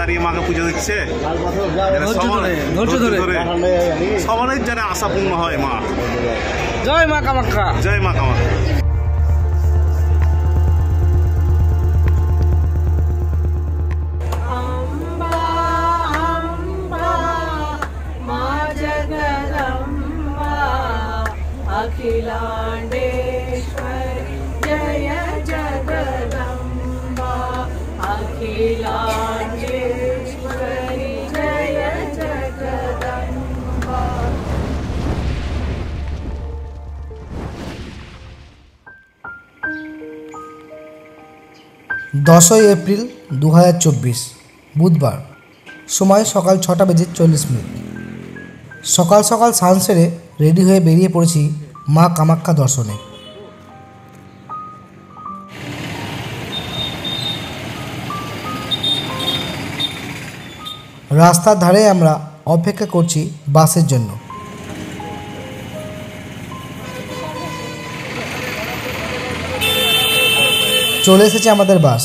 দাঁড়িয়ে মাকে পুজো দিচ্ছে, সবারই যেন আশা পূর্ণ হয়। মা জয় মা কামাখ্যা, জয় মা কামাখ্যা। अखिलांडेश्वरी जय जगदम्बा, अखिलांडेश्वरी जय जगदम्बा। 10 এপ্রিল 2024 বুধবার, সময় সকাল 6:40। সকাল সকাল স্নান সেরে রেডি হয়ে বেরিয়ে পড়েছি মা কামাখ্যা দর্শনে। রাস্তার ধারে আমরা অপেক্ষা করছি বাসের জন্য। চলে এসেছে আমাদের বাস।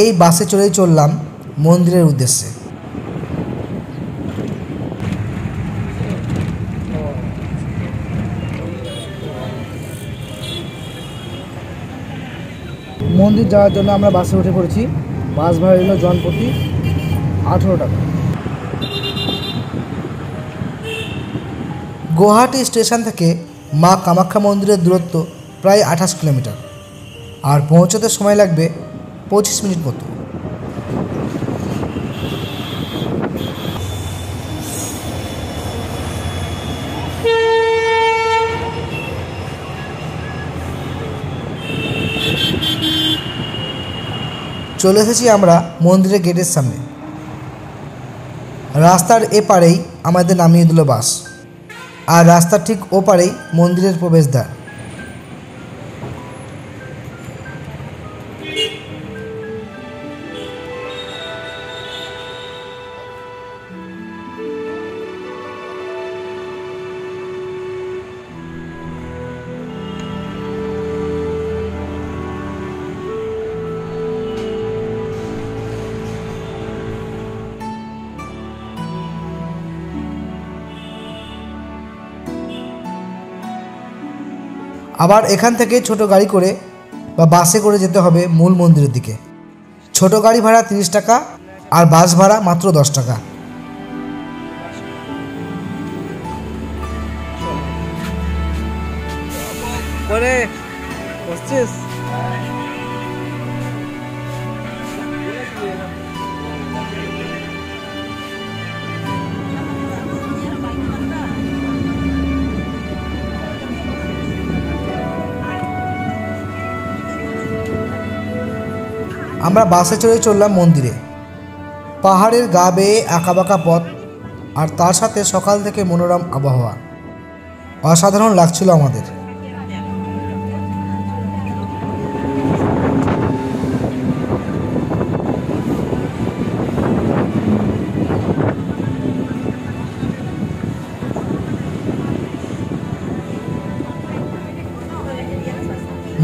এই বাসে চড়েই চললাম মন্দিরের উদ্দেশ্যে। মন্দির যাওয়ার জন্য আমরা বাসে উঠে পড়েছি। বাস ভাড়া নিল জনপ্রতি 18 টাকা। গুয়াহাটি স্টেশন থেকে মা কামাখ্যা মন্দিরের দূরত্ব প্রায় 28 কিলোমিটার, আর পৌঁছতে সময় লাগবে 25 মিনিট মতো। চলে এসেছি আমরা মন্দিরের গেটের সামনে। রাস্তার এপারেই আমাদের নামিয়ে দিল বাস, আর রাস্তার ঠিক ওপারেই মন্দিরের প্রবেশদ্বার। আবার এখান থেকে ছোট গাড়ি করে বা বাসে করে যেতে হবে মূল মন্দিরের দিকে। ছোট গাড়ি ভাড়া 30 টাকা, আর বাস ভাড়া মাত্র 10 টাকা। আমরা বাসে চড়ে চললাম মন্দিরে। পাহাড়ের গা বেয়ে আঁকাবাঁকা পথ, আর তার সাথে সকাল থেকে মনোরম আবহাওয়া। অসাধারণ লাগছিল আমাদের।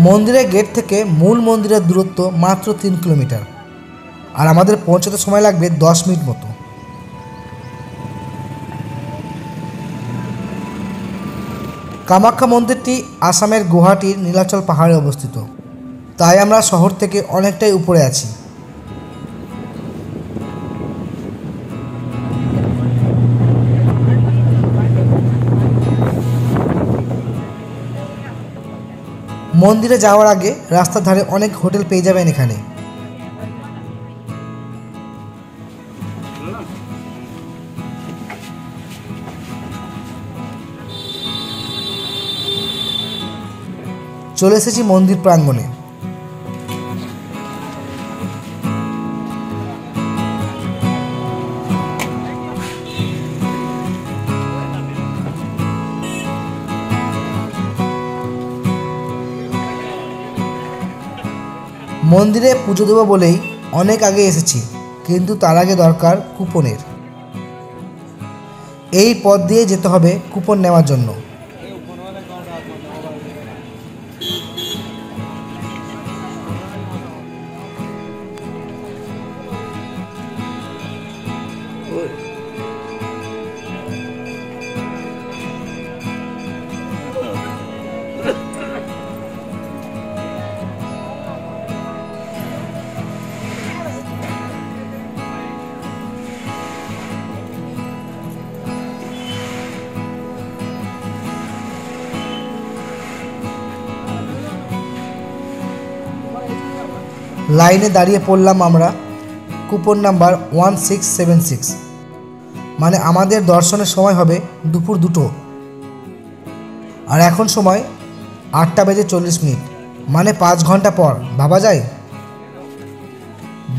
মন্দিরের গেট থেকে মূল মন্দিরের দূরত্ব মাত্র 3 কিলোমিটার, আর আমাদের পৌঁছতে সময় লাগবে 10 মিনিট মতো। কামাখ্যা মন্দিরটি আসামের গুয়াহাটির নীলাচল পাহাড়ে অবস্থিত, তাই আমরা শহর থেকে অনেকটাই উপরে আছি। মন্দিরে যাওয়ার আগে রাস্তার ধারে অনেক হোটেল পেয়ে যাবেন এখানে। চলে এসেছি মন্দির প্রাঙ্গণে। মন্দিরে পুজো দেবো বলেই অনেক আগে এসেছি, কিন্তু তার আগে দরকার কুপনের। এই পথ দিয়ে যেতে হবে কুপন নেওয়ার জন্য। লাইনে দাঁড়িয়ে পড়লাম আমরা কুপন নাম্বার 1676, মানে আমাদের দর্শনের সময় হবে দুপুর 2টো, আর এখন সময় 8:40, মানে 5 ঘন্টা পর। ভাবা যায়?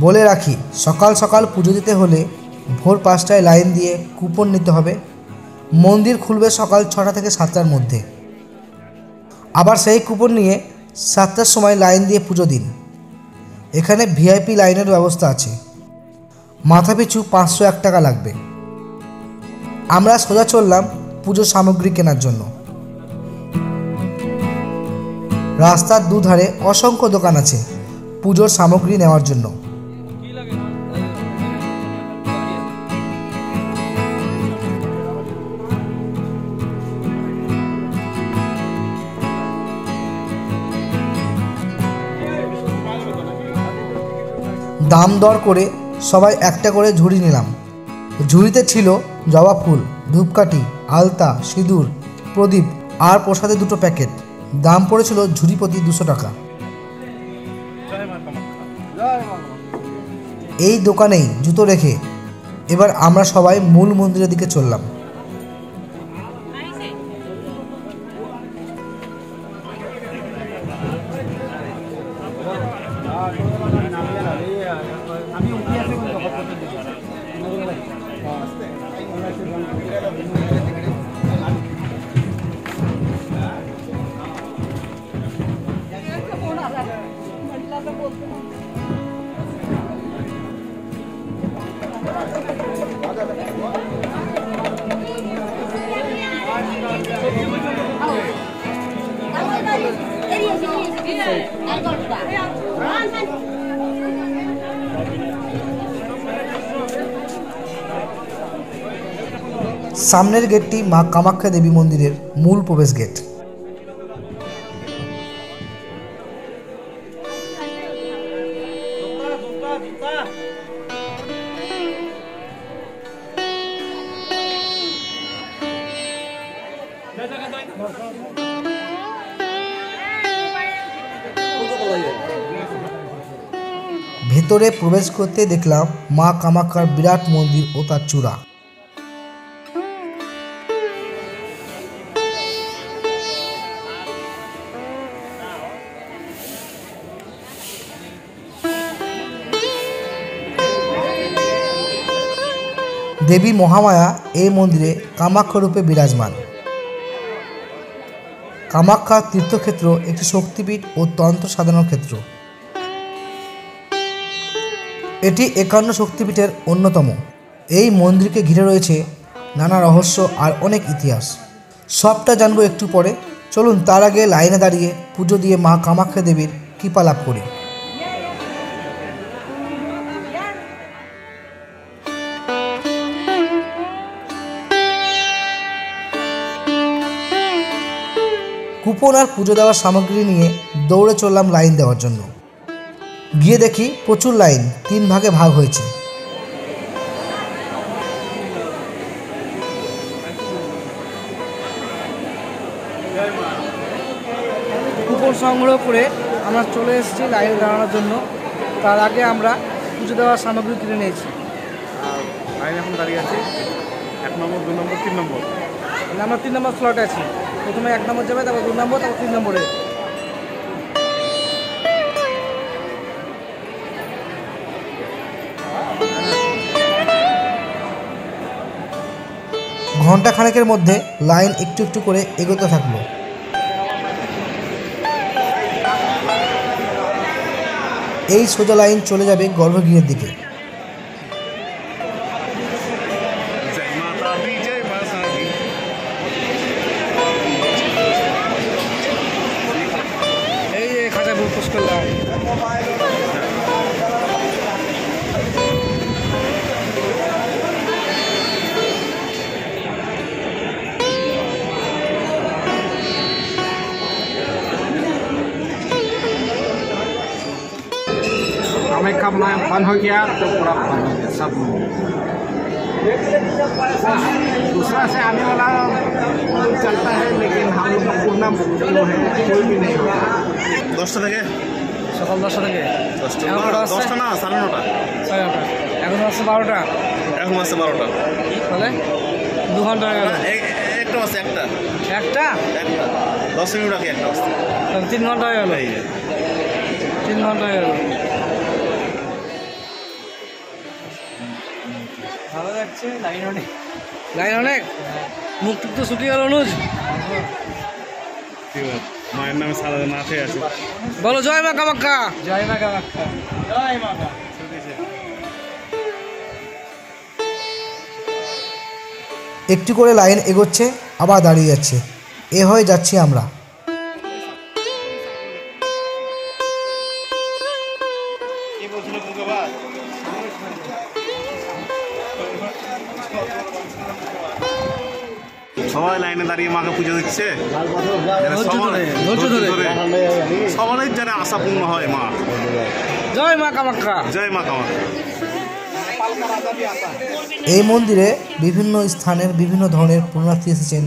বলে রাখি, সকাল সকাল পুজো দিতে হলে ভোর 5টায় লাইন দিয়ে কুপন নিতে হবে। মন্দির খুলবে সকাল 6টা থেকে 7টার মধ্যে। আবার সেই কুপন নিয়ে 7টার সময় লাইন দিয়ে পুজো দিন। এখানে ভিআইপি লাইনের ব্যবস্থা আছে, মাথাপিছু 501 টাকা লাগবে। আমরা সোজা চললাম পুজোর সামগ্রী কেনার জন্য। রাস্তার দুধারে অসংখ্য দোকান আছে পুজোর সামগ্রী নেওয়ার জন্য। দাম দর করে সবাই একটা করে ঝুড়ি নিলাম। ঝুড়িতে ছিল জবা ফুল, ধূপকাঠি, আলতা, সিঁদুর, প্রদীপ আর প্রসাদে 2টো প্যাকেট। দাম পড়েছিল ঝুড়ি প্রতি 200 টাকা। এই দোকানেই জুতো রেখে এবার আমরা সবাই মূল মন্দিরের দিকে চললাম। সামনের গেটটি মা কামাখ্যা দেবী মন্দিরের মূল প্রবেশ গেট। ভেতরে প্রবেশ করতে দেখলাম মা কামাখ্যার বিরাট মন্দির ও তার চূড়া। দেবী মহামায়া এই মন্দিরে কামাখ্যা রূপে বিরাজমান। কামাখ্যা তীর্থক্ষেত্র একটি শক্তিপীঠ ও তন্ত্র সাধনার ক্ষেত্র। এটি 51 শক্তিপীঠের অন্যতম। এই মন্দিরকে ঘিরে রয়েছে নানা রহস্য আর অনেক ইতিহাস। সবটা জানবো একটু পরে। চলুন তার আগে লাইনে দাঁড়িয়ে পুজো দিয়ে মা কামাখ্যা দেবীর কৃপা লাভ করি। কুপন আর পুজো দেওয়ার সামগ্রী নিয়ে দৌড়ে চললাম লাইন দেওয়ার জন্য। গিয়ে দেখি প্রচুর লাইন, 3 ভাগে ভাগ হয়েছে। কুপন সংগ্রহ করে আমরা চলে এসেছি লাইনে দাঁড়ানোর জন্য। তার আগে আমরা পুজো দেওয়ার সামগ্রী কিনে নিয়েছি। লাইন এখন দাঁড়িয়ে আছি 1 নম্বর, 2 নম্বর, 3 নম্বর। মানে আমরা 3 নম্বর স্লটে আছি। প্রথমে 1 নম্বর যাবে, তারপর 2 নম্বর, তারপর 3 নম্বরে। ঘন্টা খানেকের মধ্যে লাইন একটু একটু করে এগোতে থাকলো। এই সোজা লাইন চলে যাবে গর্ভগৃহের দিকে। এই যে খাঁচা পোস্ট করলাম। कामाख्या बंद हो गया तो पूरा बंद हो गया सब। दूसरा से आने वाला चलता है, लेकिन हम लोग का पूर्णा जो है कोई भी नहीं होता। 10টা থেকে সকাল 10টা থেকে 10টা এখন কটা বাজছে? 10টা না 9:30। 9:30। এখন আসছে 12টা। এখন আছে 12টা। তাহলে 2 ঘন্টা হয়ে গেল। একটা আছে একটা 10 মিনিট আগে একটা আসছে। তাহলে 3 ঘন্টা হয়ে গেল। 3 ঘন্টা হয়ে গেল। ভালো যাচ্ছে, লাইন অনেক। মুখ টুক তো শুকিয়ে গেল অনুজ। মায়ের নামে সারা না খেয়ে আছে। বলো জয় মা কামাখ্যা। জয় মা কামাখ্যা। একটু করে লাইন এগোচ্ছে, আবার দাঁড়িয়ে যাচ্ছে। এ হয়ে যাচ্ছি আমরা। সবাই লাইনে দাঁড়িয়ে মাকে পুজো দিচ্ছে। ধৈর্য ধরে। সবারই যেন আশা পূর্ণ হয় মা। জয় মা কামাখ্যা। জয় মা কামাখ্যা। এই মন্দিরে বিভিন্ন স্থানের বিভিন্ন ধরনের পুণ্যার্থী এসেছেন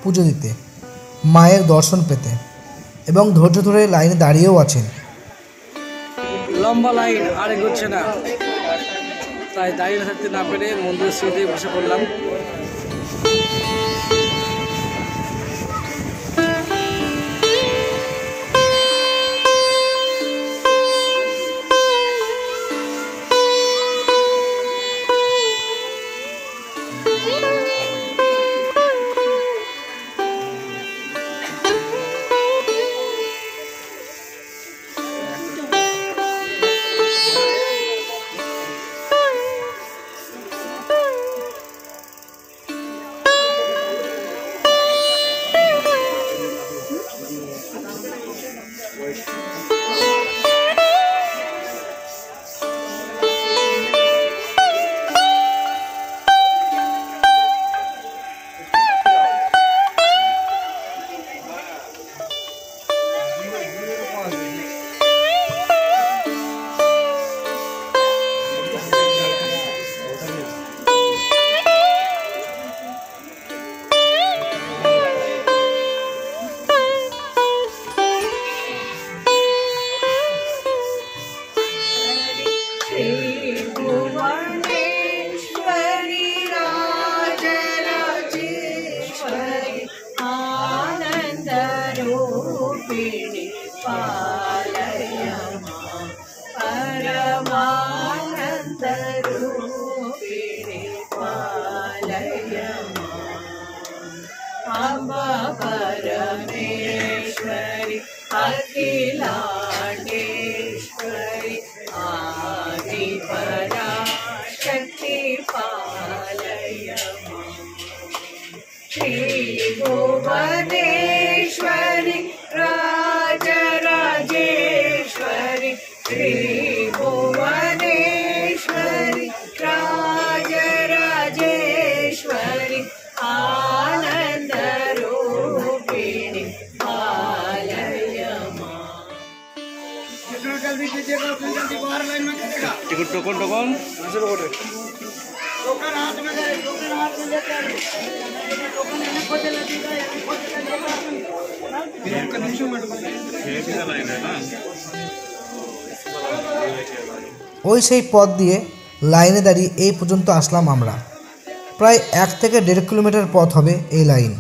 পুজো দিতে, মায়ের দর্শন পেতে, এবং ধৈর্য ধরে লাইনে দাঁড়িয়েও আছেন। লম্বা লাইন আর এগোচ্ছে না, তাই দাঁড়িয়ে থাকতে না পেরে মন্দিরের সিঁড়িতে বসে পড়লাম। भुवनेश्वरी राजराजेश्वरी आनन्दरूपिणि पालय मां परमानन्दरूपिणि पालय मां अम्बा परमेश्वरि अखिलाण्डेश्वरि आदिपराशक्ति पालय मां श्रीभुवनेश्वरि राजराजेश्वरि श्रीभुवनेश्वरि राजराजेश्वरि आनन्दरूपिणि पालय मां टिकट टोकन ওই সেই পথ দিয়ে লাইনে দাঁড়িয়ে এই পর্যন্ত আসলাম আমরা। প্রায় 1 থেকে 1.5 কিলোমিটার পথ হবে এই লাইন।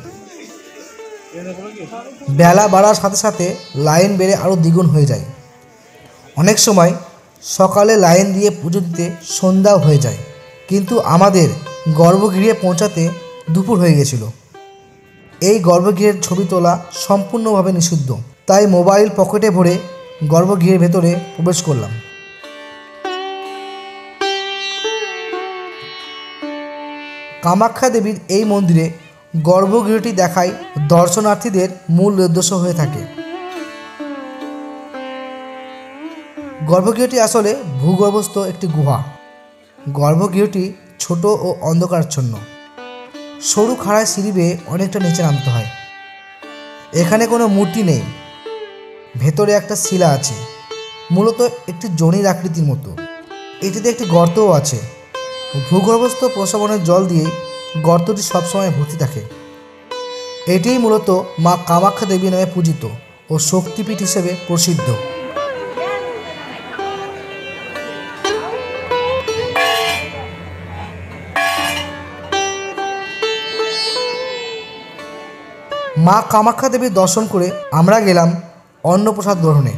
বেলা বাড়ার সাথে সাথে লাইন বেড়ে আরও দ্বিগুণ হয়ে যায়। অনেক সময় সকালে লাইন দিয়ে পুজো দিতে সন্ধ্যাও হয়ে যায়, কিন্তু আমাদের গর্ভগৃহে পৌঁছাতে দুপুর হয়ে গেছিল। এই গর্ভগৃহের ছবি তোলা সম্পূর্ণভাবে নিষিদ্ধ, তাই মোবাইল পকেটে ভরে গর্ভগৃহের ভেতরে প্রবেশ করলাম। কামাখ্যা দেবীর এই মন্দিরে গর্ভগৃহটি দেখাই দর্শনার্থীদের মূল উদ্দেশ্য হয়ে থাকে। গর্ভগৃহটি আসলে ভূগর্ভস্থ একটি গুহা। গর্ভগৃহটি ছোট ও অন্ধকারাচ্ছন্ন। সরু খাড়ায় সিঁড়ি বেয়ে অনেকটা নিচে নামতে হয়। এখানে কোনো মূর্তি নেই। ভেতরে একটা শিলা আছে, মূলত একটি জনির আকৃতির মতো। এটিতে একটি গর্তও আছে। ভূগর্ভস্থ প্রস্রবণের জল দিয়েই গর্তটি সবসময় ভর্তি থাকে। এটিই মূলত মা কামাখ্যা দেবী নামে পূজিত ও শক্তিপীঠ হিসেবে প্রসিদ্ধ। মা কামাখ্যা দেবীর দর্শন করে আমরা গেলাম অন্নপ্রসাদ গ্রহণে।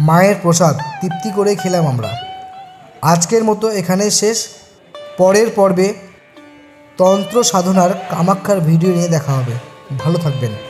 মায়ের প্রসাদ তৃপ্তি করে খেলাম আমরা। আজকের মতো এখানেই শেষ। পরের পর্বে তন্ত্র সাধনার কামাখ্যার ভিডিও নিয়ে দেখা হবে। ভালো থাকবেন।